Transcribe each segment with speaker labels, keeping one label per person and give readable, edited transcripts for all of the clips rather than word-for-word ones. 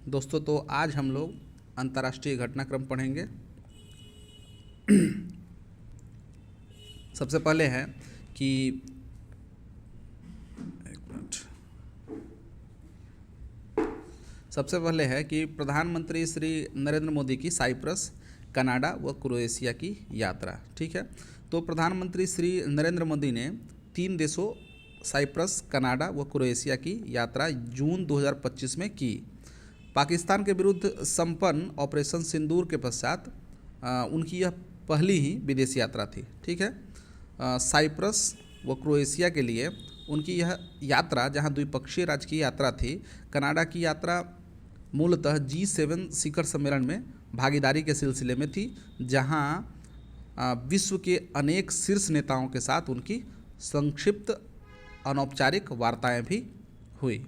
Speaker 1: दोस्तों, तो आज हम लोग अंतर्राष्ट्रीय घटनाक्रम पढ़ेंगे। सबसे पहले है कि प्रधानमंत्री श्री नरेंद्र मोदी की साइप्रस, कनाडा व क्रोएशिया की यात्रा। ठीक है, तो प्रधानमंत्री श्री नरेंद्र मोदी ने 3 देशों साइप्रस, कनाडा व क्रोएशिया की यात्रा जून 2025 में की। पाकिस्तान के विरुद्ध संपन्न ऑपरेशन सिंदूर के पश्चात उनकी यह पहली ही विदेश यात्रा थी। ठीक है, साइप्रस व क्रोएशिया के लिए उनकी यह यात्रा, जहां द्विपक्षीय राजकीय यात्रा थी, कनाडा की यात्रा मूलतः G7 शिखर सम्मेलन में भागीदारी के सिलसिले में थी, जहां विश्व के अनेक शीर्ष नेताओं के साथ उनकी संक्षिप्त अनौपचारिक वार्ताएं भी हुई।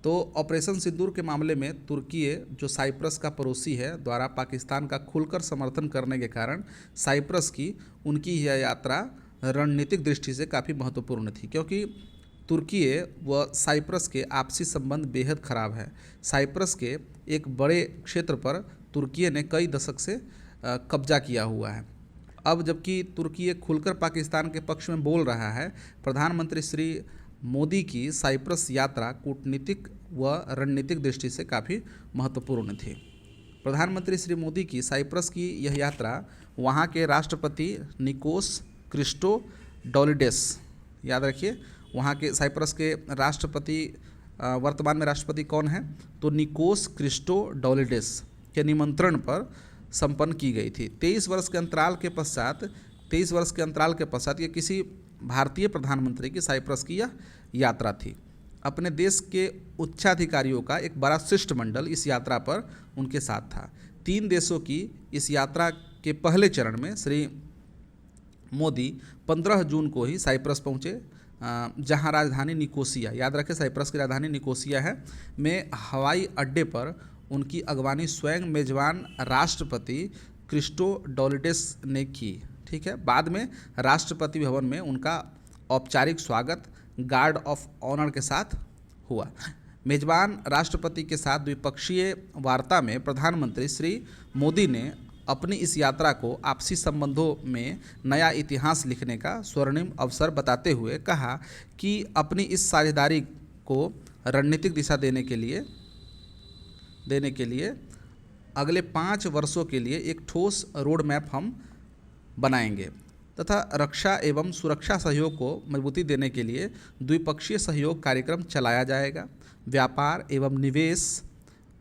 Speaker 1: तो ऑपरेशन सिंदूर के मामले में तुर्की, जो साइप्रस का पड़ोसी है, द्वारा पाकिस्तान का खुलकर समर्थन करने के कारण साइप्रस की उनकी यह यात्रा रणनीतिक दृष्टि से काफ़ी महत्वपूर्ण थी, क्योंकि तुर्की व साइप्रस के आपसी संबंध बेहद खराब है। साइप्रस के एक बड़े क्षेत्र पर तुर्की ने कई दशक से कब्जा किया हुआ है। अब जबकि तुर्की खुलकर पाकिस्तान के पक्ष में बोल रहा है, प्रधानमंत्री श्री मोदी की साइप्रस यात्रा कूटनीतिक व रणनीतिक दृष्टि से काफ़ी महत्वपूर्ण थी। प्रधानमंत्री श्री मोदी की साइप्रस की यह यात्रा वहाँ के राष्ट्रपति निकोस क्रिस्टोडोलिडेस, याद रखिए, वहाँ के साइप्रस के राष्ट्रपति, वर्तमान में राष्ट्रपति कौन है, तो निकोस क्रिस्टोडोलिडेस के निमंत्रण पर संपन्न की गई थी। 23 वर्ष के अंतराल के पश्चात ये किसी भारतीय प्रधानमंत्री की साइप्रस की यह यात्रा थी। अपने देश के उच्चाधिकारियों का एक बड़ा शिष्टमंडल इस यात्रा पर उनके साथ था। 3 देशों की इस यात्रा के पहले चरण में श्री मोदी 15 जून को ही साइप्रस पहुँचे, जहां राजधानी निकोसिया, याद रखें साइप्रस की राजधानी निकोसिया है, में हवाई अड्डे पर उनकी अगवानी स्वयं मेजबान राष्ट्रपति क्रिस्टोडोलिडेस ने की। ठीक है, बाद में राष्ट्रपति भवन में उनका औपचारिक स्वागत गार्ड ऑफ ऑनर के साथ हुआ। मेजबान राष्ट्रपति के साथ द्विपक्षीय वार्ता में प्रधानमंत्री श्री मोदी ने अपनी इस यात्रा को आपसी संबंधों में नया इतिहास लिखने का स्वर्णिम अवसर बताते हुए कहा कि अपनी इस साझेदारी को रणनीतिक दिशा देने के लिए अगले 5 वर्षों के लिए एक ठोस रोड मैप हम बनाएंगे तथा रक्षा एवं सुरक्षा सहयोग को मजबूती देने के लिए द्विपक्षीय सहयोग कार्यक्रम चलाया जाएगा। व्यापार एवं निवेश,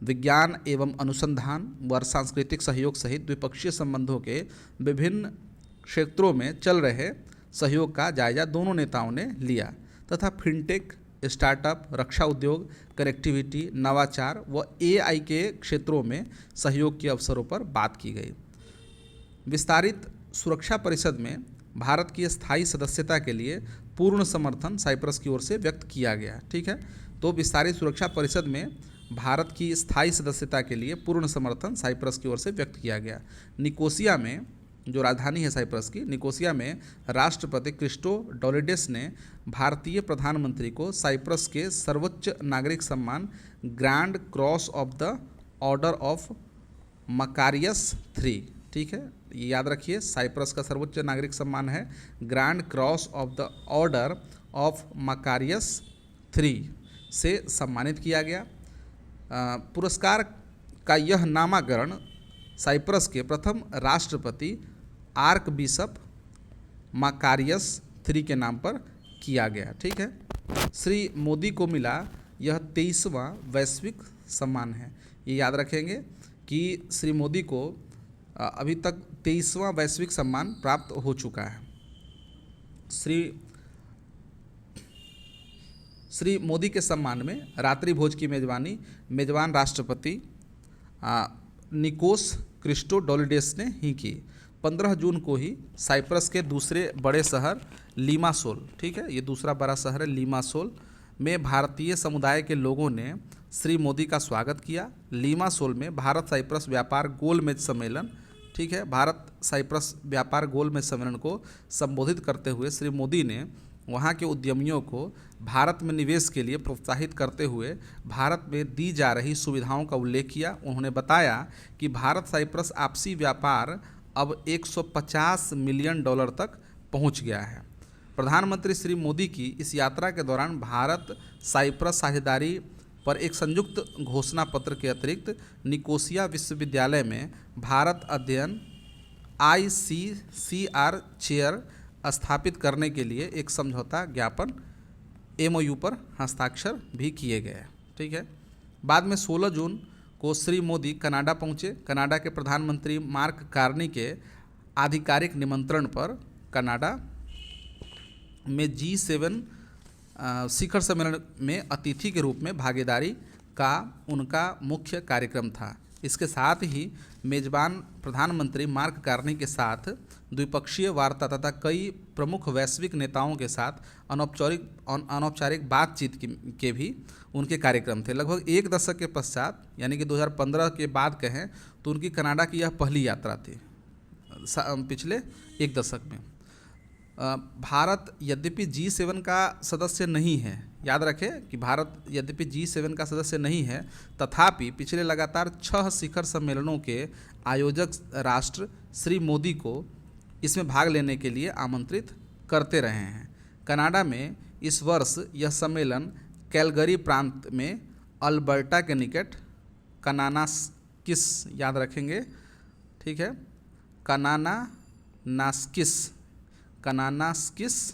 Speaker 1: विज्ञान एवं अनुसंधान व सांस्कृतिक सहयोग सहित द्विपक्षीय संबंधों के विभिन्न क्षेत्रों में चल रहे सहयोग का जायजा दोनों नेताओं ने लिया तथा फिनटेक, स्टार्टअप, रक्षा उद्योग, कनेक्टिविटी, नवाचार व AI के क्षेत्रों में सहयोग के अवसरों पर बात की गई। विस्तारित सुरक्षा परिषद में भारत की स्थायी सदस्यता के लिए पूर्ण समर्थन साइप्रस की ओर से व्यक्त किया गया। ठीक है, तो विस्तारित सुरक्षा परिषद में भारत की स्थायी सदस्यता के लिए पूर्ण समर्थन साइप्रस की ओर से व्यक्त किया गया। निकोसिया में, जो राजधानी है साइप्रस की, निकोसिया में राष्ट्रपति क्रिस्टोडोलिडेस ने भारतीय प्रधानमंत्री को साइप्रस के सर्वोच्च नागरिक सम्मान grand cross of the order of Makarios 3, ठीक है, ये याद रखिए, साइप्रस का सर्वोच्च नागरिक सम्मान है grand cross of the order of Makarios 3 से सम्मानित किया गया। पुरस्कार का यह नामकरण साइप्रस के प्रथम राष्ट्रपति आर्क बिशप मकारियस 3 के नाम पर किया गया। ठीक है, श्री मोदी को मिला यह 23वां वैश्विक सम्मान है। ये याद रखेंगे कि श्री मोदी को अभी तक 23वां वैश्विक सम्मान प्राप्त हो चुका है। श्री मोदी के सम्मान में रात्रि भोज की मेजबानी मेजबान राष्ट्रपति निकोस क्रिस्टोडोलिडेस ने ही की। 15 जून को ही साइप्रस के दूसरे बड़े शहर लिमासोल, ठीक है, ये दूसरा बड़ा शहर है लिमासोल, में भारतीय समुदाय के लोगों ने श्री मोदी का स्वागत किया। लिमासोल में भारत साइप्रस व्यापार गोलमेज सम्मेलन, ठीक है, भारत साइप्रस व्यापार गोलमेज सम्मेलन को संबोधित करते हुए श्री मोदी ने वहाँ के उद्यमियों को भारत में निवेश के लिए प्रोत्साहित करते हुए भारत में दी जा रही सुविधाओं का उल्लेख किया। उन्होंने बताया कि भारत साइप्रस आपसी व्यापार अब 150 मिलियन डॉलर तक पहुँच गया है। प्रधानमंत्री श्री मोदी की इस यात्रा के दौरान भारत साइप्रस साझेदारी पर एक संयुक्त घोषणा पत्र के अतिरिक्त निकोसिया विश्वविद्यालय में भारत अध्ययन ICCR चेयर स्थापित करने के लिए एक समझौता ज्ञापन MOU पर हस्ताक्षर भी किए गए। ठीक है। बाद में 16 जून को श्री मोदी कनाडा पहुँचे। कनाडा के प्रधानमंत्री मार्क कार्नी के आधिकारिक निमंत्रण पर कनाडा में G7 शिखर सम्मेलन में अतिथि के रूप में भागीदारी का उनका मुख्य कार्यक्रम था। इसके साथ ही मेजबान प्रधानमंत्री मार्क कार्नी के साथ द्विपक्षीय वार्ता तथा कई प्रमुख वैश्विक नेताओं के साथ अनौपचारिक बातचीत के भी उनके कार्यक्रम थे। लगभग एक दशक के पश्चात, यानी कि 2015 के बाद कहें तो उनकी कनाडा की यह पहली यात्रा थी पिछले एक दशक में। भारत यद्यपि G7 का सदस्य नहीं है, याद रखें कि भारत यद्यपि G7 का सदस्य नहीं है, तथापि पिछले लगातार 6 शिखर सम्मेलनों के आयोजक राष्ट्र श्री मोदी को इसमें भाग लेने के लिए आमंत्रित करते रहे हैं। कनाडा में इस वर्ष यह सम्मेलन कैलगरी प्रांत में अल्बर्टा के निकट कानानास्किस, याद रखेंगे, ठीक है, कानानास्किस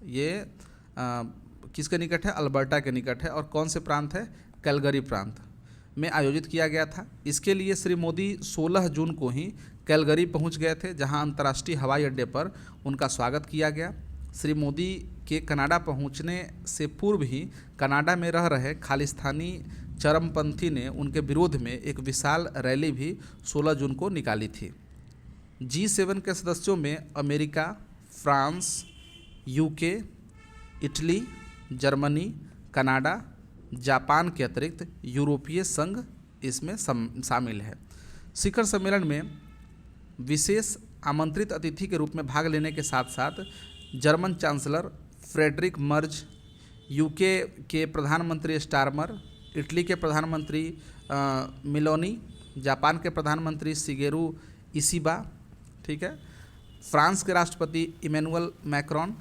Speaker 1: ये किसके निकट है? अल्बर्टा के निकट है। और कौन से प्रांत है? कैलगरी प्रांत में आयोजित किया गया था। इसके लिए श्री मोदी 16 जून को ही कैलगरी पहुंच गए थे, जहां अंतर्राष्ट्रीय हवाई अड्डे पर उनका स्वागत किया गया। श्री मोदी के कनाडा पहुंचने से पूर्व ही कनाडा में रह रहे खालिस्तानी चरमपंथी ने उनके विरोध में एक विशाल रैली भी 16 जून को निकाली थी। G7 के सदस्यों में America, France, UK, Italy, Germany, Canada, Japan के अतिरिक्त यूरोपीय संघ इसमें शामिल है। शिखर सम्मेलन में विशेष आमंत्रित अतिथि के रूप में भाग लेने के साथ साथ German chancellor Friedrich Merz, UK के प्रधानमंत्री स्टारमर, इटली के प्रधानमंत्री मिलोनी, जापान के प्रधानमंत्री शिगेरू इशिबा, ठीक है, फ्रांस के राष्ट्रपति इमैनुअल मैक्रोन,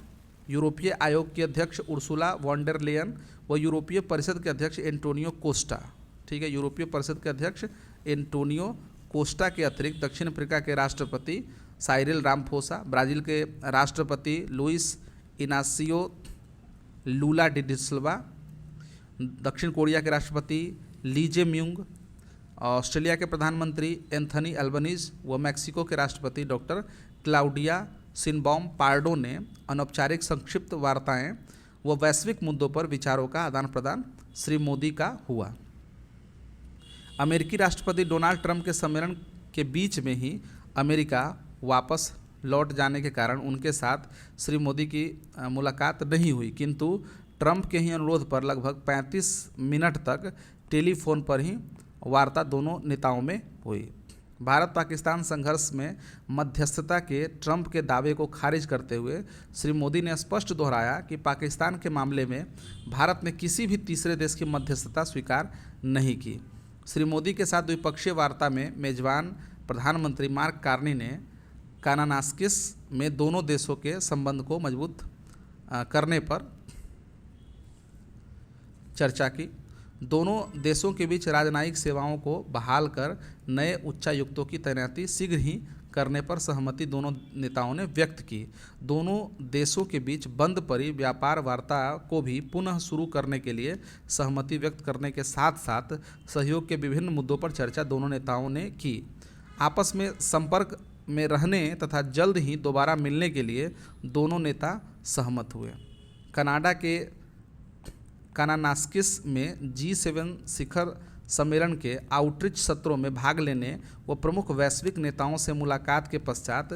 Speaker 1: यूरोपीय आयोग की अध्यक्ष उर्सुला वॉन डेर लेयन व यूरोपीय परिषद के अध्यक्ष एंटोनियो कोस्टा, ठीक है, यूरोपीय परिषद के अध्यक्ष एंटोनियो कोस्टा के अतिरिक्त दक्षिण अफ्रीका के राष्ट्रपति साइरिल रामफोसा, ब्राज़ील के राष्ट्रपति लुइस इनासियो लूला डी सिल्वा, दक्षिण कोरिया के राष्ट्रपति ली जे म्यूंग, ऑस्ट्रेलिया के प्रधानमंत्री एंथनी अल्बनीज व मैक्सिको के राष्ट्रपति डॉक्टर क्लाउडिया सिनबॉम पार्डो ने अनौपचारिक संक्षिप्त वार्ताएं व वैश्विक मुद्दों पर विचारों का आदान प्रदान श्री मोदी का हुआ। अमेरिकी राष्ट्रपति डोनाल्ड ट्रंप के सम्मेलन के बीच में ही अमेरिका वापस लौट जाने के कारण उनके साथ श्री मोदी की मुलाकात नहीं हुई, किंतु ट्रंप के ही अनुरोध पर लगभग 35 मिनट तक टेलीफोन पर ही वार्ता दोनों नेताओं में हुई। भारत पाकिस्तान संघर्ष में मध्यस्थता के ट्रंप के दावे को खारिज करते हुए श्री मोदी ने स्पष्ट दोहराया कि पाकिस्तान के मामले में भारत ने किसी भी तीसरे देश की मध्यस्थता स्वीकार नहीं की। श्री मोदी के साथ द्विपक्षीय वार्ता में मेजबान प्रधानमंत्री मार्क कार्नी ने कानानास्किस में दोनों देशों के संबंध को मजबूत करने पर चर्चा की। दोनों देशों के बीच राजनयिक सेवाओं को बहाल कर नए उच्चायुक्तों की तैनाती शीघ्र ही करने पर सहमति दोनों नेताओं ने व्यक्त की। दोनों देशों के बीच बंद पड़ी व्यापार वार्ता को भी पुनः शुरू करने के लिए सहमति व्यक्त करने के साथ साथ सहयोग के विभिन्न मुद्दों पर चर्चा दोनों नेताओं ने की। आपस में संपर्क में रहने तथा जल्द ही दोबारा मिलने के लिए दोनों नेता सहमत हुए। कनाडा के कानानास्किस में G7 शिखर सम्मेलन के आउटरीच सत्रों में भाग लेने व प्रमुख वैश्विक नेताओं से मुलाकात के पश्चात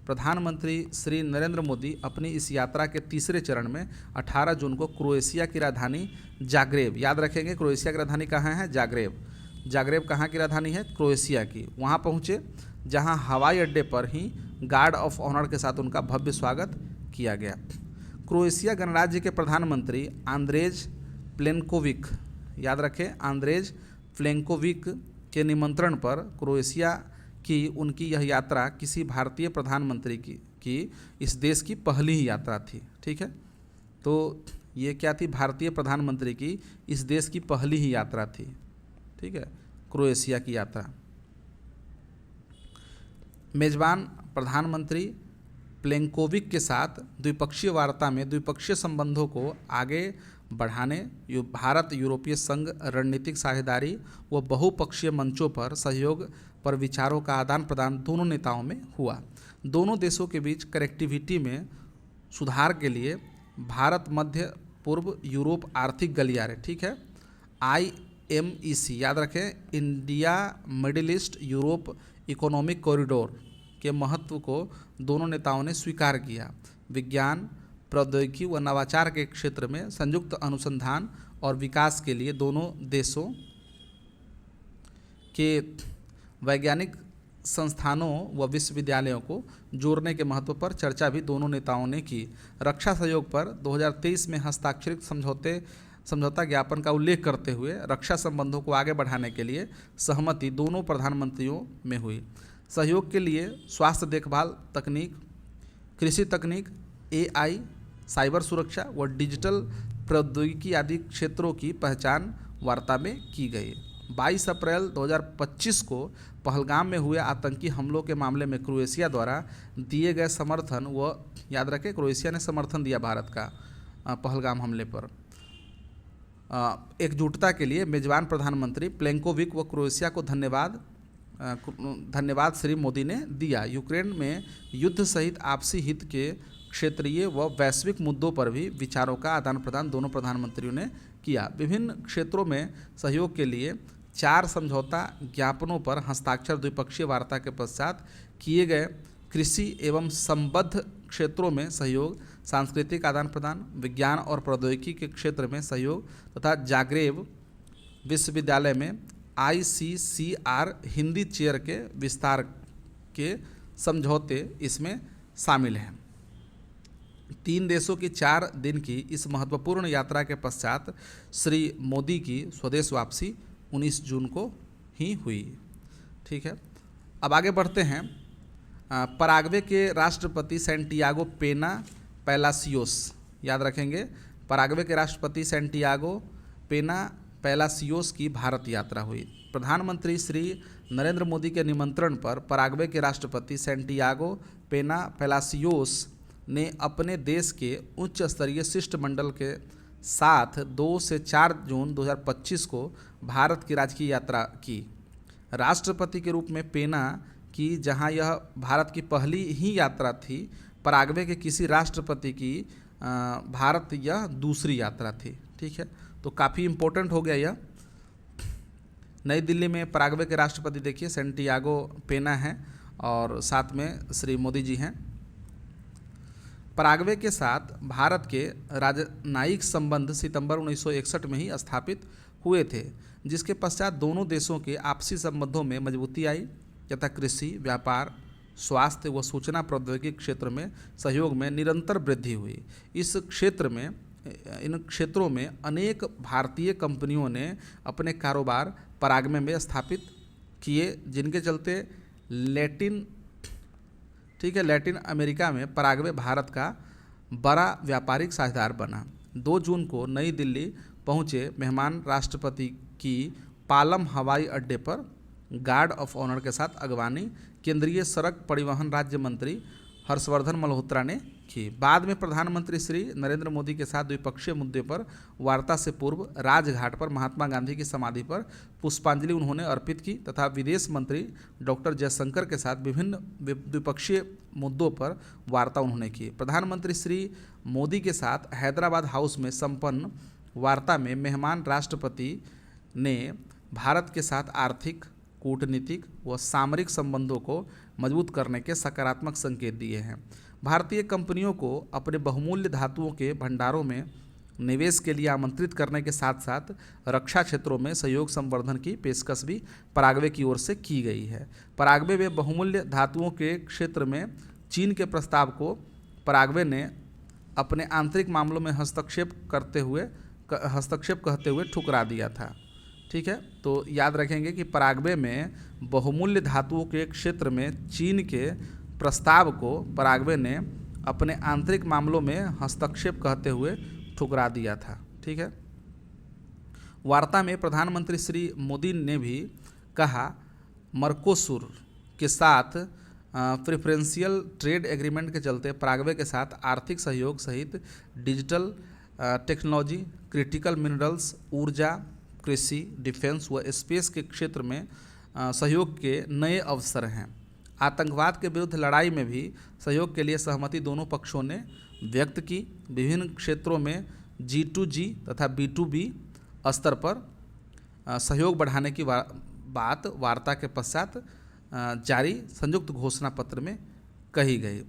Speaker 1: प्रधानमंत्री श्री नरेंद्र मोदी अपनी इस यात्रा के तीसरे चरण में 18 जून को क्रोएशिया की राजधानी जाग्रेब, याद रखेंगे क्रोएशिया की राजधानी कहाँ है? जाग्रेब। जाग्रेब कहाँ की राजधानी है? क्रोएशिया की। वहाँ पहुँचे, जहाँ हवाई अड्डे पर ही गार्ड ऑफ ऑनर के साथ उनका भव्य स्वागत किया गया। क्रोएशिया गणराज्य के प्रधानमंत्री आंद्रेज प्लेनकोविक, याद रखें आंद्रेज प्लेनकोविक के निमंत्रण पर क्रोएशिया की उनकी यह यात्रा किसी भारतीय प्रधानमंत्री की इस देश की पहली ही यात्रा थी। ठीक है, तो ये क्या थी, भारतीय प्रधानमंत्री की इस देश की पहली ही यात्रा थी। ठीक है, क्रोएशिया की यात्रा। मेजबान प्रधानमंत्री प्लेनकोविक के साथ द्विपक्षीय वार्ता में द्विपक्षीय संबंधों को आगे बढ़ाने भारत यूरोपीय संघ रणनीतिक साझेदारी व बहुपक्षीय मंचों पर सहयोग पर विचारों का आदान प्रदान दोनों नेताओं में हुआ। दोनों देशों के बीच कनेक्टिविटी में सुधार के लिए भारत मध्य पूर्व यूरोप आर्थिक गलियारे, ठीक है, IMEC, याद रखें, India middle east Europe economic corridor के महत्व को दोनों नेताओं ने स्वीकार किया। विज्ञान, प्रौद्योगिकी व नवाचार के क्षेत्र में संयुक्त अनुसंधान और विकास के लिए दोनों देशों के वैज्ञानिक संस्थानों व विश्वविद्यालयों को जोड़ने के महत्व पर चर्चा भी दोनों नेताओं ने की। रक्षा सहयोग पर 2023 में हस्ताक्षरित समझौता ज्ञापन का उल्लेख करते हुए रक्षा संबंधों को आगे बढ़ाने के लिए सहमति दोनों प्रधानमंत्रियों में हुई। सहयोग के लिए स्वास्थ्य देखभाल तकनीक, कृषि तकनीक, AI, साइबर सुरक्षा व डिजिटल प्रौद्योगिकी आदि क्षेत्रों की पहचान वार्ता में की गई। 22 अप्रैल 2025 को पहलगाम में हुए आतंकी हमलों के मामले में क्रोएशिया द्वारा दिए गए समर्थन व, याद रखें, क्रोएशिया ने समर्थन दिया भारत का पहलगाम हमले पर एकजुटता के लिए मेजबान प्रधानमंत्री प्लेनकोविक व क्रोएशिया को धन्यवाद श्री मोदी ने दिया। यूक्रेन में युद्ध सहित आपसी हित के क्षेत्रीय व वैश्विक मुद्दों पर भी विचारों का आदान प्रदान दोनों प्रधानमंत्रियों ने किया। विभिन्न क्षेत्रों में सहयोग के लिए 4 समझौता ज्ञापनों पर हस्ताक्षर द्विपक्षीय वार्ता के पश्चात किए गए। कृषि एवं संबद्ध क्षेत्रों में सहयोग, सांस्कृतिक आदान प्रदान, विज्ञान और प्रौद्योगिकी के क्षेत्र में सहयोग तथा जाग्रेब विश्वविद्यालय में ICCR हिंदी चेयर के विस्तार के समझौते इसमें शामिल हैं। 3 देशों की 4 दिन की इस महत्वपूर्ण यात्रा के पश्चात श्री मोदी की स्वदेश वापसी 19 जून को ही हुई। ठीक है, अब आगे बढ़ते हैं। पराग्वे के राष्ट्रपति सैंटियागो पेना पैलासियोस, याद रखेंगे, पराग्वे के राष्ट्रपति सैंटियागो पेना पैलासियोस की भारत यात्रा हुई। प्रधानमंत्री श्री नरेंद्र मोदी के निमंत्रण पर पराग्वे के राष्ट्रपति सैंटियागो पेना पैलासियोस ने अपने देश के उच्च स्तरीय शिष्टमंडल के साथ 2 से 4 जून 2025 को भारत की राजकीय यात्रा की। राष्ट्रपति के रूप में पेना की, जहां यह भारत की पहली ही यात्रा थी, पराग्वे के किसी राष्ट्रपति की भारत यह दूसरी यात्रा थी। ठीक है, तो काफ़ी इम्पोर्टेंट हो गया यह। नई दिल्ली में पराग्वे के राष्ट्रपति देखिए सैंटियागो पेना हैं और साथ में श्री मोदी जी हैं। पराग्वे के साथ भारत के राजनयिक संबंध सितंबर 1961 में ही स्थापित हुए थे, जिसके पश्चात दोनों देशों के आपसी संबंधों में मजबूती आई तथा कृषि, व्यापार, स्वास्थ्य व सूचना प्रौद्योगिकी क्षेत्र में सहयोग में निरंतर वृद्धि हुई। इन क्षेत्रों में अनेक भारतीय कंपनियों ने अपने कारोबार पराग्वे में स्थापित किए, जिनके चलते लैटिन अमेरिका में पराग्वे भारत का बड़ा व्यापारिक साझेदार बना। 2 जून को नई दिल्ली पहुंचे मेहमान राष्ट्रपति की पालम हवाई अड्डे पर गार्ड ऑफ ऑनर के साथ अगवानी केंद्रीय सड़क परिवहन राज्य मंत्री हर्षवर्धन मल्होत्रा ने की। बाद में प्रधानमंत्री श्री नरेंद्र मोदी के साथ द्विपक्षीय मुद्दे पर वार्ता से पूर्व राजघाट पर महात्मा गांधी की समाधि पर पुष्पांजलि उन्होंने अर्पित की तथा विदेश मंत्री डॉक्टर जयशंकर के साथ विभिन्न द्विपक्षीय मुद्दों पर वार्ता उन्होंने की। प्रधानमंत्री श्री मोदी के साथ हैदराबाद हाउस में संपन्न वार्ता में मेहमान राष्ट्रपति ने भारत के साथ आर्थिक, कूटनीतिक व सामरिक संबंधों को मजबूत करने के सकारात्मक संकेत दिए हैं। भारतीय कंपनियों को अपने बहुमूल्य धातुओं के भंडारों में निवेश के लिए आमंत्रित करने के साथ साथ रक्षा क्षेत्रों में सहयोग संवर्धन की पेशकश भी पराग्वे की ओर से की गई है। पराग्वे में बहुमूल्य धातुओं के क्षेत्र में चीन के प्रस्ताव को पराग्वे ने अपने आंतरिक मामलों में हस्तक्षेप कहते हुए ठुकरा दिया था। ठीक है, तो याद रखेंगे कि पराग्वे में बहुमूल्य धातुओं के क्षेत्र में चीन के प्रस्ताव को पराग्वे ने अपने आंतरिक मामलों में हस्तक्षेप कहते हुए ठुकरा दिया था। ठीक है, वार्ता में प्रधानमंत्री श्री मोदी ने भी कहा मर्कोसुर के साथ प्रेफरेंशियल ट्रेड एग्रीमेंट के चलते पराग्वे के साथ आर्थिक सहयोग सहित डिजिटल टेक्नोलॉजी, क्रिटिकल मिनरल्स, ऊर्जा, कृषि, डिफेंस व स्पेस के क्षेत्र में सहयोग के नए अवसर हैं। आतंकवाद के विरुद्ध लड़ाई में भी सहयोग के लिए सहमति दोनों पक्षों ने व्यक्त की। विभिन्न क्षेत्रों में G2G तथा B2B स्तर पर सहयोग बढ़ाने की बात वार्ता के पश्चात जारी संयुक्त घोषणा पत्र में कही गई।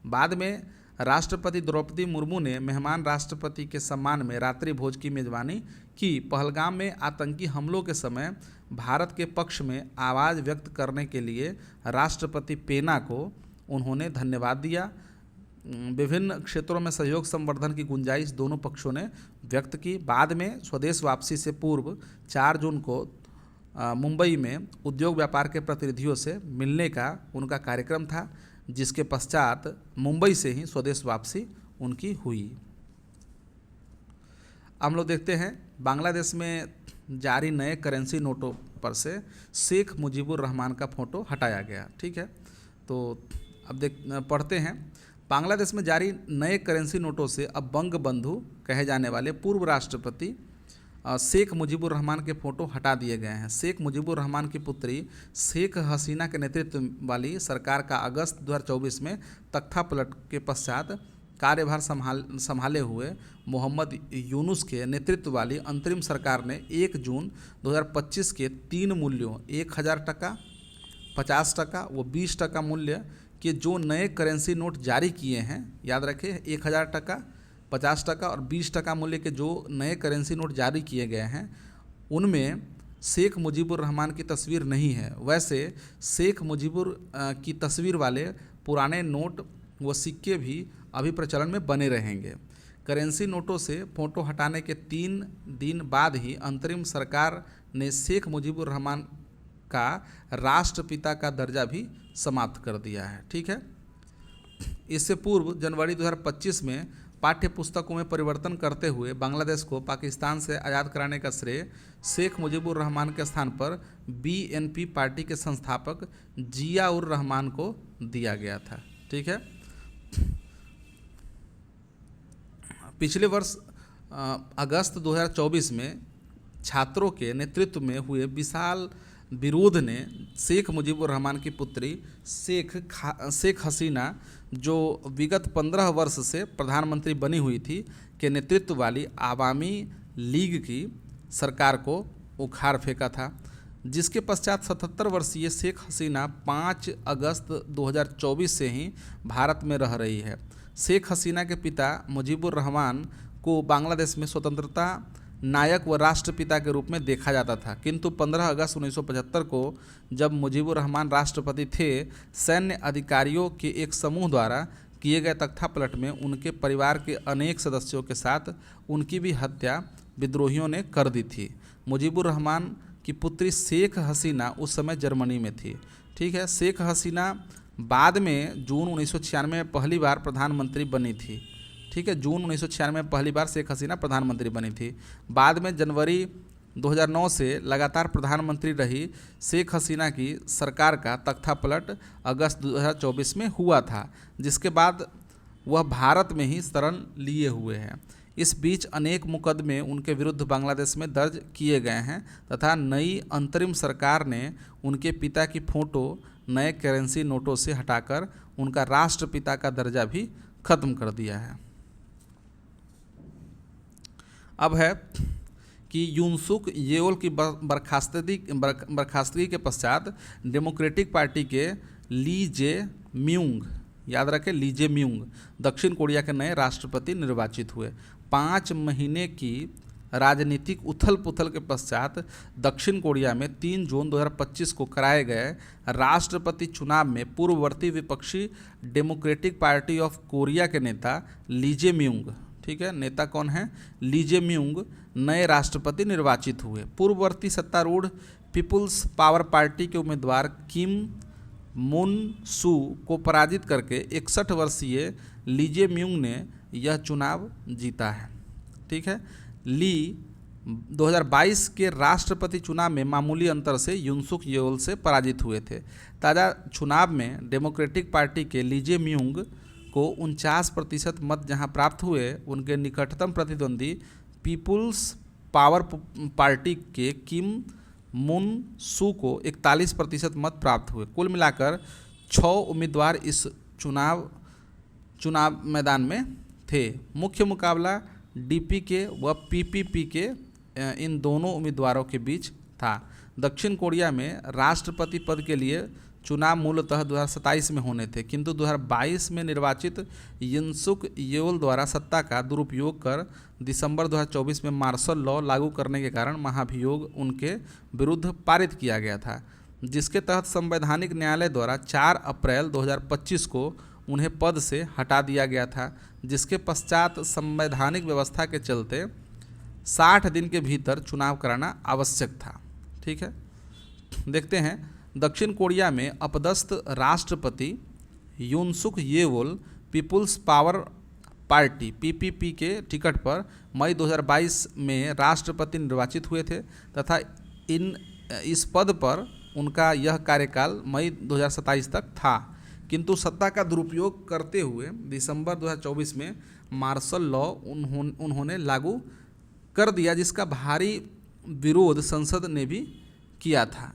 Speaker 1: बाद में राष्ट्रपति द्रौपदी मुर्मू ने मेहमान राष्ट्रपति के सम्मान में रात्रि भोज की मेजबानी की। पहलगाम में आतंकी हमलों के समय भारत के पक्ष में आवाज़ व्यक्त करने के लिए राष्ट्रपति पेना को उन्होंने धन्यवाद दिया। विभिन्न क्षेत्रों में सहयोग संवर्धन की गुंजाइश दोनों पक्षों ने व्यक्त की। बाद में स्वदेश वापसी से पूर्व 4 जून को मुंबई में उद्योग व्यापार के प्रतिनिधियों से मिलने का उनका कार्यक्रम था, जिसके पश्चात मुंबई से ही स्वदेश वापसी उनकी हुई। हम लोग देखते हैं बांग्लादेश में जारी नए करेंसी नोटों पर से शेख मुजीबुर रहमान का फोटो हटाया गया। ठीक है, तो अब पढ़ते हैं। बांग्लादेश में जारी नए करेंसी नोटों से अब बंगबंधु कहे जाने वाले पूर्व राष्ट्रपति शेख मुजीबुर रहमान के फ़ोटो हटा दिए गए हैं। शेख मुजीबुर रहमान की पुत्री शेख हसीना के नेतृत्व वाली सरकार का अगस्त 2024 में तख्ता पलट के पश्चात कार्यभार संभाले हुए मोहम्मद यूनुस के नेतृत्व वाली अंतरिम सरकार ने 1 जून 2025 के 3 मूल्यों 1000 टका, 50 टका व 20 टका मूल्य के जो नए करेंसी नोट जारी किए हैं, याद रखें 1000 टका, 50 टका और 20 टका मूल्य के जो नए करेंसी नोट जारी किए गए हैं उनमें शेख मुजीबुर रहमान की तस्वीर नहीं है। वैसे शेख मुजीबुर की तस्वीर वाले पुराने नोट व सिक्के भी अभी प्रचलन में बने रहेंगे। करेंसी नोटों से फ़ोटो हटाने के 3 दिन बाद ही अंतरिम सरकार ने शेख मुजीबुर रहमान का राष्ट्रपिता का दर्जा भी समाप्त कर दिया है। ठीक है, इससे पूर्व जनवरी 2025 में पाठ्य पुस्तकों में परिवर्तन करते हुए बांग्लादेश को पाकिस्तान से आज़ाद कराने का श्रेय शेख मुजीबुर रहमान के स्थान पर BNP पार्टी के संस्थापक जिया-उर रहमान को दिया गया था। ठीक है, पिछले वर्ष अगस्त 2024 में छात्रों के नेतृत्व में हुए विशाल विरोध ने शेख मुजीबुर रहमान की पुत्री शेख हसीना, जो विगत 15 वर्ष से प्रधानमंत्री बनी हुई थी, के नेतृत्व वाली आवामी लीग की सरकार को उखाड़ फेंका था, जिसके पश्चात 77 वर्षीय शेख हसीना 5 अगस्त 2024 से ही भारत में रह रही है। शेख हसीना के पिता मुजीबुर रहमान को बांग्लादेश में स्वतंत्रता नायक व राष्ट्रपिता के रूप में देखा जाता था, किंतु 15 अगस्त 1975 को जब मुजीबुर रहमान राष्ट्रपति थे, सैन्य अधिकारियों के एक समूह द्वारा किए गए तख्तापलट में उनके परिवार के अनेक सदस्यों के साथ उनकी भी हत्या विद्रोहियों ने कर दी थी। मुजीबुर रहमान की पुत्री शेख हसीना उस समय जर्मनी में थी। ठीक है, शेख हसीना बाद में जून 1996 में पहली बार प्रधानमंत्री बनी थी। ठीक है, जून 1996 में पहली बार शेख हसीना प्रधानमंत्री बनी थी। बाद में जनवरी 2009 से लगातार प्रधानमंत्री रही शेख हसीना की सरकार का तख्तापलट अगस्त 2024 में हुआ था, जिसके बाद वह भारत में ही शरण लिए हुए हैं। इस बीच अनेक मुकदमे उनके विरुद्ध बांग्लादेश में दर्ज किए गए हैं तथा नई अंतरिम सरकार ने उनके पिता की फ़ोटो नए करेंसी नोटों से हटाकर उनका राष्ट्रपिता का दर्जा भी खत्म कर दिया है। अब है कि यूनसुक येओल की बर्खास्तगी के पश्चात डेमोक्रेटिक पार्टी के ली जे म्यूंग, याद रखें ली जे म्यूंग, दक्षिण कोरिया के नए राष्ट्रपति निर्वाचित हुए। 5 महीने की राजनीतिक उथल पुथल के पश्चात दक्षिण कोरिया में 3 जून 2025 को कराए गए राष्ट्रपति चुनाव में पूर्ववर्ती विपक्षी डेमोक्रेटिक पार्टी ऑफ कोरिया के नेता ली जे म्यूंग, ठीक है, नेता कौन है, ली जे म्यूंग, नए राष्ट्रपति निर्वाचित हुए। पूर्ववर्ती सत्तारूढ़ पीपुल्स पावर पार्टी के उम्मीदवार किम मुन सू को पराजित करके 61 वर्षीय ली जे म्यूंग ने यह चुनाव जीता है, ठीक है। ली 2022 के राष्ट्रपति चुनाव में मामूली अंतर से युनसुक येओल से पराजित हुए थे। ताज़ा चुनाव में डेमोक्रेटिक पार्टी के ली जे म्यूंग को 49% मत जहां प्राप्त हुए, उनके निकटतम प्रतिद्वंदी पीपुल्स पावर पार्टी के किम मुन सू को 41% मत प्राप्त हुए। कुल मिलाकर 6 उम्मीदवार इस चुनाव मैदान में थे। मुख्य मुकाबला डीपी के व पीपीपी के इन दोनों उम्मीदवारों के बीच था। दक्षिण कोरिया में राष्ट्रपति पद के लिए चुनाव मूलतः 2027 में होने थे, किंतु 2022 में निर्वाचित युनसुक येओल द्वारा सत्ता का दुरुपयोग कर दिसंबर 2024 में मार्शल लॉ लागू करने के कारण महाभियोग उनके विरुद्ध पारित किया गया था, जिसके तहत संवैधानिक न्यायालय द्वारा 4 अप्रैल 2025 को उन्हें पद से हटा दिया गया था, जिसके पश्चात संवैधानिक व्यवस्था के चलते 60 दिन के भीतर चुनाव कराना आवश्यक था, ठीक है। देखते हैं दक्षिण कोरिया में अपदस्थ राष्ट्रपति Yoon Suk Yeol People's Power Party PPP के टिकट पर मई 2022 में राष्ट्रपति निर्वाचित हुए थे तथा इस पद पर उनका यह कार्यकाल मई 2027 तक था, किंतु सत्ता का दुरुपयोग करते हुए दिसंबर 2024 में मार्शल लॉ उन्होंने लागू कर दिया, जिसका भारी विरोध संसद ने भी किया था।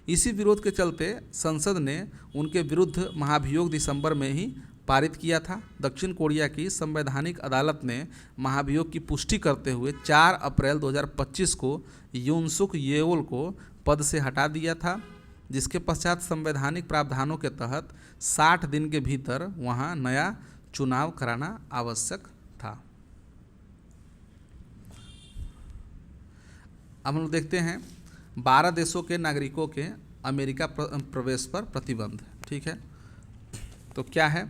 Speaker 1: इसी विरोध के चलते संसद ने उनके विरुद्ध महाभियोग दिसंबर में ही पारित किया था। दक्षिण कोरिया की संवैधानिक अदालत ने महाभियोग की पुष्टि करते हुए 4 अप्रैल 2025 को युनसुक येओल को पद से हटा दिया था, जिसके पश्चात संवैधानिक प्रावधानों के तहत 60 दिन के भीतर वहां नया चुनाव कराना आवश्यक था। अब हम लोग देखते हैं 12 देशों के नागरिकों के अमेरिका प्रवेश पर प्रतिबंध, ठीक है। तो क्या है,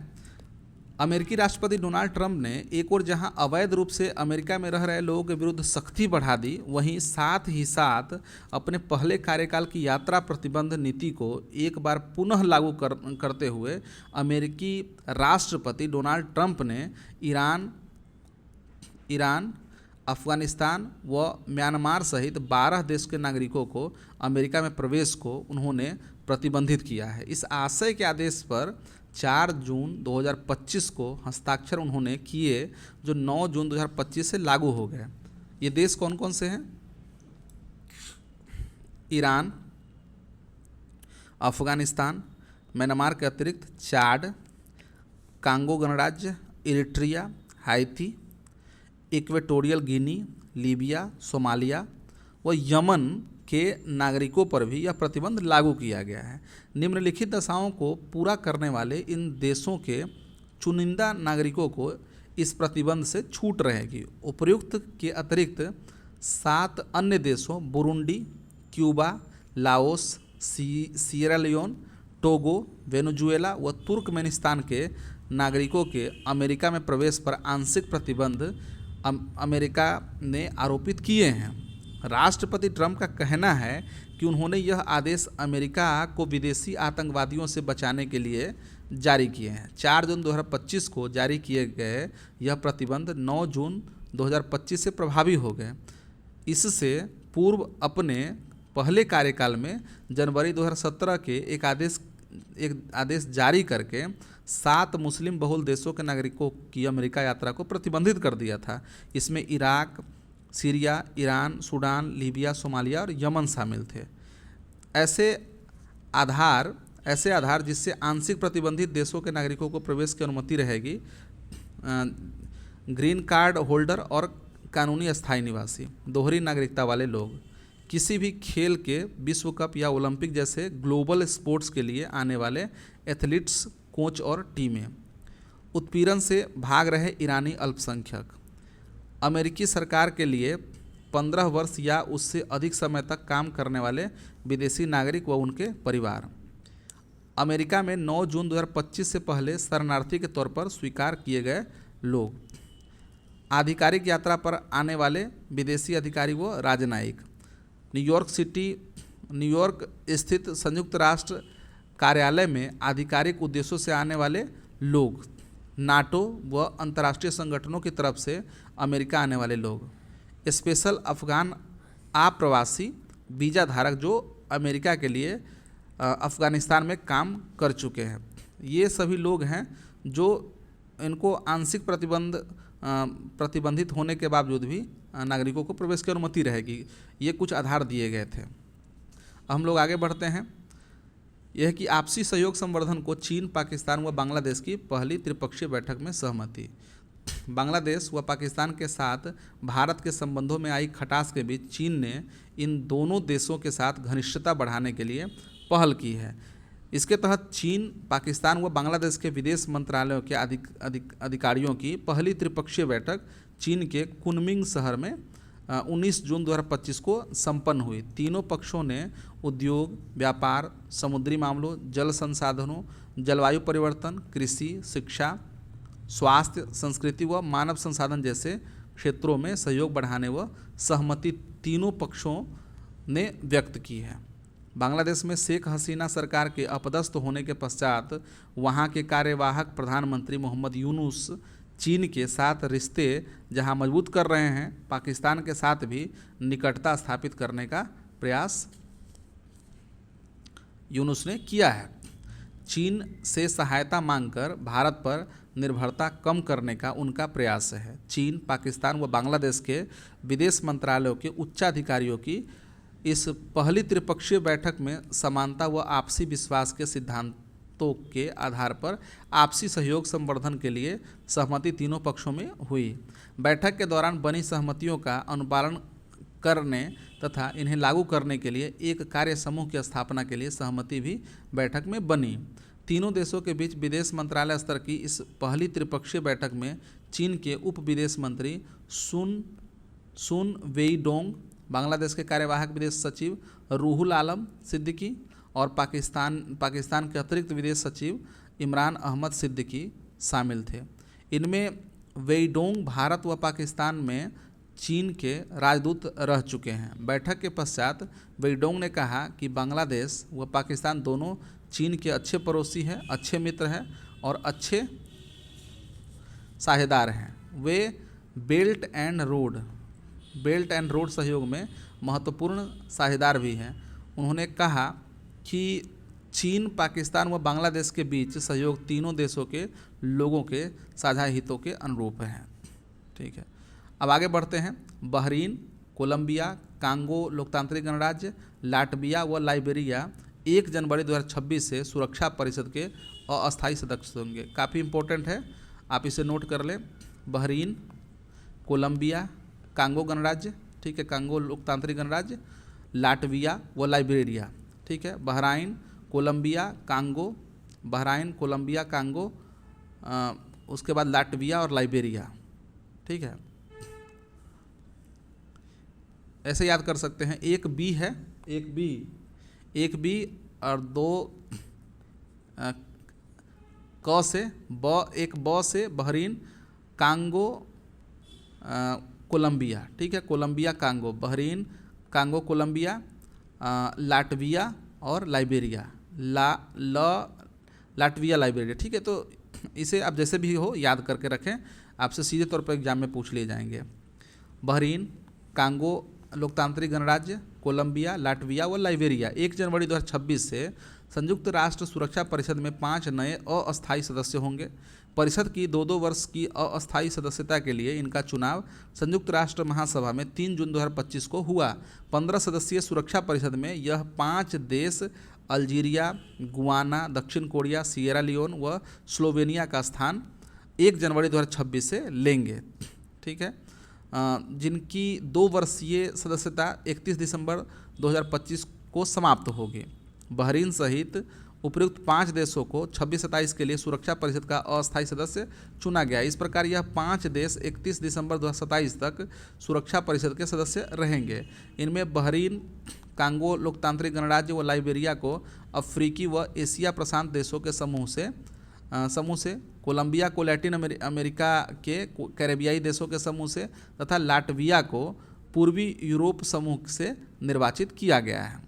Speaker 1: अमेरिकी राष्ट्रपति डोनाल्ड ट्रंप ने एक और जहां अवैध रूप से अमेरिका में रह रहे लोगों के विरुद्ध सख्ती बढ़ा दी, वहीं साथ ही साथ अपने पहले कार्यकाल की यात्रा प्रतिबंध नीति को एक बार पुनः लागू करते हुए अमेरिकी राष्ट्रपति डोनाल्ड ट्रंप ने ईरान, अफगानिस्तान व म्यांमार सहित 12 देश के नागरिकों को अमेरिका में प्रवेश को उन्होंने प्रतिबंधित किया है। इस आशय के आदेश पर 4 जून 2025 को हस्ताक्षर उन्होंने किए, जो 9 जून 2025 से लागू हो गए। ये देश कौन कौन से हैं? ईरान, अफगानिस्तान, म्यांमार के अतिरिक्त चाड, कांगो गणराज्य, Eritrea, हाइती, Equatorial Guinea, Libya, Somalia व यमन के नागरिकों पर भी यह प्रतिबंध लागू किया गया है। निम्नलिखित दशाओं को पूरा करने वाले इन देशों के चुनिंदा नागरिकों को इस प्रतिबंध से छूट रहेगी। उपर्युक्त के अतिरिक्त 7 अन्य देशों Burundi, Cuba, Laos, Sierra Leone, Togo, Venezuela व तुर्कमेनिस्तान के नागरिकों के अमेरिका में प्रवेश पर आंशिक प्रतिबंध अमेरिका ने आरोपित किए हैं। राष्ट्रपति ट्रंप का कहना है कि उन्होंने यह आदेश अमेरिका को विदेशी आतंकवादियों से बचाने के लिए जारी किए हैं। 4 जून 2025 को जारी किए गए यह प्रतिबंध 9 जून 2025 से प्रभावी हो गए। इससे पूर्व अपने पहले कार्यकाल में जनवरी 2017 के एक आदेश जारी करके 7 मुस्लिम बहुल देशों के नागरिकों की अमेरिका यात्रा को प्रतिबंधित कर दिया था। इसमें Iraq, Syria, Iran, Sudan, Libya, Somalia और यमन शामिल थे। ऐसे आधार जिससे आंशिक प्रतिबंधित देशों के नागरिकों को प्रवेश की अनुमति रहेगी, ग्रीन कार्ड होल्डर और कानूनी अस्थायी निवासी, दोहरी नागरिकता वाले लोग, किसी भी खेल के विश्व कप या ओलंपिक जैसे ग्लोबल स्पोर्ट्स के लिए आने वाले एथलीट्स, कोच और टीमें, उत्पीड़न से भाग रहे ईरानी अल्पसंख्यक, अमेरिकी सरकार के लिए 15 वर्ष या उससे अधिक समय तक काम करने वाले विदेशी नागरिक व उनके परिवार। अमेरिका में 9 जून 2025 से पहले शरणार्थी के तौर पर स्वीकार किए गए लोग। आधिकारिक यात्रा पर आने वाले विदेशी अधिकारी व राजनयिक। न्यूयॉर्क स्थित संयुक्त राष्ट्र कार्यालय में आधिकारिक उद्देश्यों से आने वाले लोग। नाटो व अंतर्राष्ट्रीय संगठनों की तरफ से अमेरिका आने वाले लोग। स्पेशल अफगान आप्रवासी वीज़ा धारक जो अमेरिका के लिए अफ़गानिस्तान में काम कर चुके हैं। ये सभी लोग हैं जो इनको आंशिक प्रतिबंधित होने के बावजूद भी नागरिकों को प्रवेश की अनुमति रहेगी। ये कुछ आधार दिए गए थे। हम लोग आगे बढ़ते हैं। यह कि आपसी सहयोग संवर्धन को चीन, पाकिस्तान व बांग्लादेश की पहली त्रिपक्षीय बैठक में सहमति। बांग्लादेश व पाकिस्तान के साथ भारत के संबंधों में आई खटास के बीच चीन ने इन दोनों देशों के साथ घनिष्ठता बढ़ाने के लिए पहल की है। इसके तहत चीन, पाकिस्तान व बांग्लादेश के विदेश मंत्रालयों के अधिकारियों की पहली त्रिपक्षीय बैठक चीन के कुनमिंग शहर में 19 जून 2025 को संपन्न हुई। तीनों पक्षों ने उद्योग, व्यापार, समुद्री मामलों, जल संसाधनों, जलवायु परिवर्तन, कृषि, शिक्षा, स्वास्थ्य, संस्कृति व मानव संसाधन जैसे क्षेत्रों में सहयोग बढ़ाने व सहमति तीनों पक्षों ने व्यक्त की है। बांग्लादेश में शेख हसीना सरकार के अपदस्थ होने के पश्चात वहां के कार्यवाहक प्रधानमंत्री मोहम्मद यूनुस चीन के साथ रिश्ते जहां मजबूत कर रहे हैं, पाकिस्तान के साथ भी निकटता स्थापित करने का प्रयास यूनुस ने किया है। चीन से सहायता मांगकर भारत पर निर्भरता कम करने का उनका प्रयास है। चीन, पाकिस्तान व बांग्लादेश के विदेश मंत्रालयों के उच्चाधिकारियों की इस पहली त्रिपक्षीय बैठक में समानता व आपसी विश्वास के सिद्धांतों के आधार पर आपसी सहयोग संवर्धन के लिए सहमति तीनों पक्षों में हुई। बैठक के दौरान बनी सहमतियों का अनुपालन करने तथा इन्हें लागू करने के लिए एक कार्य समूह की स्थापना के लिए सहमति भी बैठक में बनी। तीनों देशों के बीच विदेश मंत्रालय स्तर की इस पहली त्रिपक्षीय बैठक में चीन के उप विदेश मंत्री सुन वेईडोंग, बांग्लादेश के कार्यवाहक विदेश सचिव रूहुल आलम सिद्दीकी और पाकिस्तान के अतिरिक्त विदेश सचिव इमरान अहमद सिद्दीकी शामिल थे। इनमें वेईडोंग भारत व पाकिस्तान में चीन के राजदूत रह चुके हैं। बैठक के पश्चात वेईडोंग ने कहा कि बांग्लादेश व पाकिस्तान दोनों चीन के अच्छे पड़ोसी हैं, अच्छे मित्र हैं और अच्छे साझेदार हैं। वे बेल्ट एंड रोड सहयोग में महत्वपूर्ण साझेदार भी हैं। उन्होंने कहा कि चीन, पाकिस्तान व बांग्लादेश के बीच सहयोग तीनों देशों के लोगों के साझा हितों के अनुरूप है। ठीक है, अब आगे बढ़ते हैं। बहरीन, कोलंबिया, कांगो लोकतांत्रिक गणराज्य, लाटविया व लाइबेरिया 1 जनवरी 2026 से सुरक्षा परिषद के अस्थायी सदस्य होंगे। काफ़ी इम्पोर्टेंट है, आप इसे नोट कर लें। बहरीन, कोलंबिया, कांगो गणराज्य, ठीक है, कांगो लोकतांत्रिक गणराज्य, लाटविया व लाइबेरिया, ठीक है। बहरीन, कोलंबिया, कांगो, उसके बाद लाटविया और लाइबेरिया, ठीक है। ऐसे याद कर सकते हैं। एक बी और 2 क से एक ब से बहरीन, कांगो, कोलंबिया, ठीक है। Colombia, Congo, Bahrain, Congo, Colombia, Latvia और लाइबेरिया, लाटविया, लाइबेरिया, ठीक है। तो इसे आप जैसे भी हो याद करके रखें, आपसे सीधे तौर पर एग्जाम में पूछ लिए जाएंगे। बहरीन, कांगो लोकतांत्रिक गणराज्य, कोलंबिया, लाटविया व लाइबेरिया 1 जनवरी 2026 से संयुक्त राष्ट्र सुरक्षा परिषद में 5 नए अस्थायी सदस्य होंगे। परिषद की 2-2 वर्ष की अस्थायी सदस्यता के लिए इनका चुनाव संयुक्त राष्ट्र महासभा में 3 जून 2025 को हुआ। 15 सदस्यीय सुरक्षा परिषद में यह 5 देश अल्जीरिया, गुआना, दक्षिण कोरिया, सिएरा लियोन व स्लोवेनिया का स्थान 1 जनवरी 2026 से लेंगे, ठीक है। जिनकी 2 वर्षीय सदस्यता 31 दिसंबर 2025 को समाप्त होगी। बहरीन सहित उपयुक्त 5 देशों को 26-27 के लिए सुरक्षा परिषद का अस्थायी सदस्य चुना गया। इस प्रकार यह 5 देश 31 दिसंबर 2027 तक सुरक्षा परिषद के सदस्य रहेंगे। इनमें बहरीन, कांगो लोकतांत्रिक गणराज्य व लाइबेरिया को अफ्रीकी व एशिया प्रशांत देशों के समूह से, कोलंबिया को लैटिन अमेरिका के कैरेबियाई देशों के समूह से तथा लाटविया को पूर्वी यूरोप समूह से निर्वाचित किया गया है।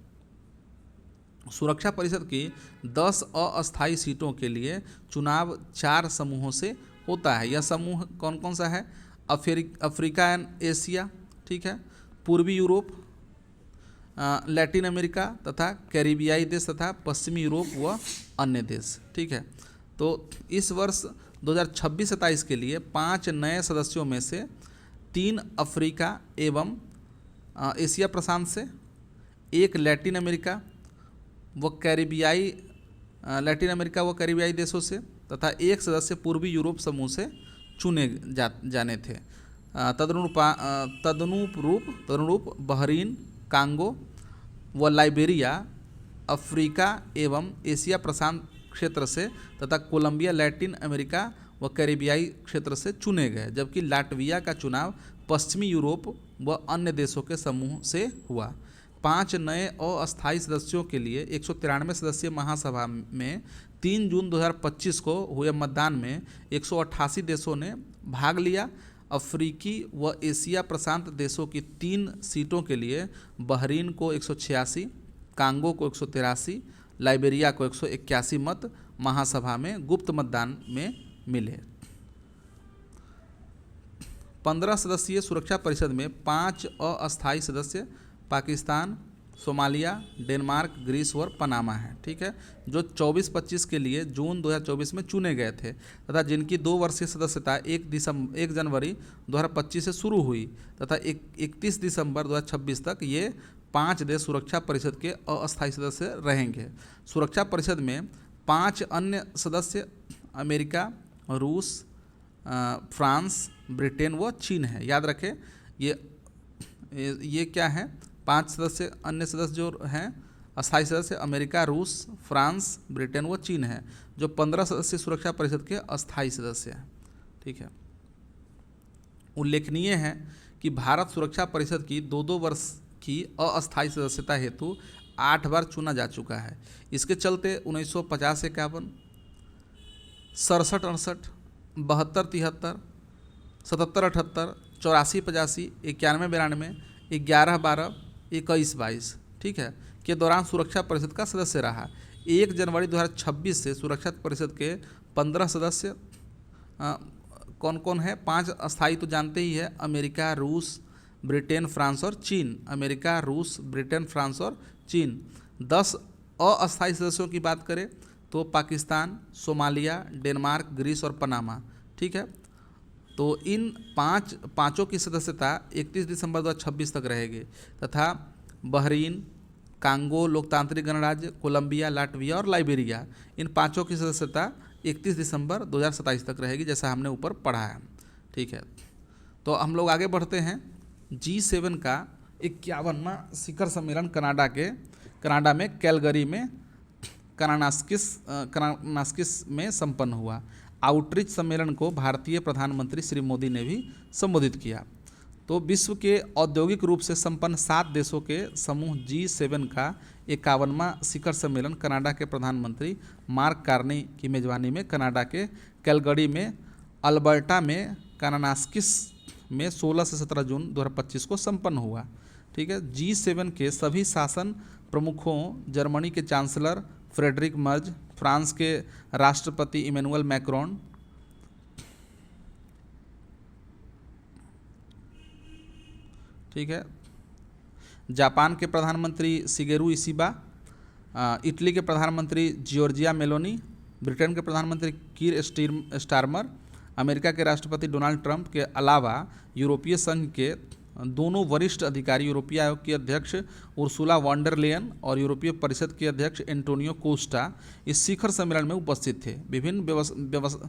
Speaker 1: सुरक्षा परिषद की 10 अस्थायी सीटों के लिए चुनाव 4 समूहों से होता है। यह समूह कौन कौन सा है? अफ्रीका एंड एशिया, ठीक है, पूर्वी यूरोप, लैटिन अमेरिका तथा कैरिबियाई देश तथा पश्चिमी यूरोप व अन्य देश, ठीक है। तो इस वर्ष 2026-27 के लिए 5 नए सदस्यों में से 3 अफ्रीका एवं एशिया प्रशांत से, 1 लैटिन अमेरिका व कैरिबियाई देशों से तथा 1 सदस्य पूर्वी यूरोप समूह से चुने जाने थे। तदनुरूप बहरीन, कांगो व लाइबेरिया अफ्रीका एवं एशिया प्रशांत क्षेत्र से तथा कोलंबिया लैटिन अमेरिका व कैरिबियाई क्षेत्र से चुने गए, जबकि लाटविया का चुनाव पश्चिमी यूरोप व अन्य देशों के समूह से हुआ। 5 नए अस्थायी सदस्यों के लिए 193 सदस्यीय महासभा में 3 जून 2025 को हुए मतदान में 188 देशों ने भाग लिया। अफ्रीकी व एशिया प्रशांत देशों की 3 सीटों के लिए बहरीन को 186, कांगो को 183, लाइबेरिया को 181 मत महासभा में गुप्त मतदान में मिले। 15 सदस्यीय सुरक्षा परिषद में 5 अस्थायी सदस्य पाकिस्तान, सोमालिया, डेनमार्क, ग्रीस और पनामा है, ठीक है, जो 24-25 के लिए जून 2024 में चुने गए थे तथा जिनकी 2 वर्षीय सदस्यता 1 जनवरी 2025 से शुरू हुई तथा 31 दिसंबर 2026 तक ये 5 देश सुरक्षा परिषद के अस्थायी सदस्य रहेंगे। सुरक्षा परिषद में 5 अन्य सदस्य अमेरिका, रूस, फ्रांस, ब्रिटेन व चीन है। याद रखें, ये क्या है? 5 सदस्य अन्य सदस्य जो हैं अस्थायी सदस्य अमेरिका, रूस, फ्रांस, ब्रिटेन व चीन है, जो 15 सदस्यीय सुरक्षा परिषद के अस्थायी सदस्य हैं, ठीक है। उल्लेखनीय है कि भारत सुरक्षा परिषद की 2-2 वर्ष की अस्थायी सदस्यता हेतु 8 बार चुना जा चुका है। इसके चलते 1950-51, 67-68, 72-73, 77-78, 84-85, 91-92, 11-12, 21-22, ठीक है, के दौरान सुरक्षा परिषद का सदस्य रहा। 1 जनवरी 2026 से सुरक्षा परिषद के 15 सदस्य कौन कौन है? 5 अस्थायी तो जानते ही है, अमेरिका, रूस, ब्रिटेन, फ्रांस और चीन। अमेरिका, रूस, ब्रिटेन, फ्रांस और चीन। 10 अस्थायी सदस्यों की बात करें तो पाकिस्तान, सोमालिया, डेनमार्क, ग्रीस और पनामा, ठीक है। तो इन पाँचों की सदस्यता 31 दिसंबर 2026 तक रहेगी तथा बहरीन, कांगो लोकतांत्रिक गणराज्य, कोलंबिया, लाटविया और लाइबेरिया, इन 5 की सदस्यता 31 दिसंबर 2027 तक रहेगी, जैसा हमने ऊपर पढ़ा है, ठीक है। तो हम लोग आगे बढ़ते हैं। G7 का 51वां शिखर सम्मेलन कनाडा में कैलगरी में कानानास्किस में संपन्न हुआ। आउटरीच सम्मेलन को भारतीय प्रधानमंत्री श्री मोदी ने भी संबोधित किया। तो विश्व के औद्योगिक रूप से संपन्न 7 देशों के समूह G7 का 51वां शिखर सम्मेलन कनाडा के प्रधानमंत्री मार्क कार्नी की मेजबानी में कनाडा के कैलगरी में अल्बर्टा में कानानास्किस में 16 से 17 जून 2025 को संपन्न हुआ, ठीक है। G7 के सभी शासन प्रमुखों, जर्मनी के चांसलर फ्रेडरिक मर्ज, फ्रांस के राष्ट्रपति इमैनुअल मैक्रोन, ठीक है, जापान के प्रधानमंत्री शिगेरू इशिबा, इटली के प्रधानमंत्री जॉर्जिया मेलोनी, ब्रिटेन के प्रधानमंत्री कीर स्टारमर, अमेरिका के राष्ट्रपति डोनाल्ड ट्रंप के अलावा यूरोपीय संघ के दोनों वरिष्ठ अधिकारी, यूरोपीय आयोग की अध्यक्ष उर्सुला वॉन डर लेयन और यूरोपीय परिषद के अध्यक्ष एंटोनियो कोस्टा इस शिखर सम्मेलन में उपस्थित थे। विभिन्न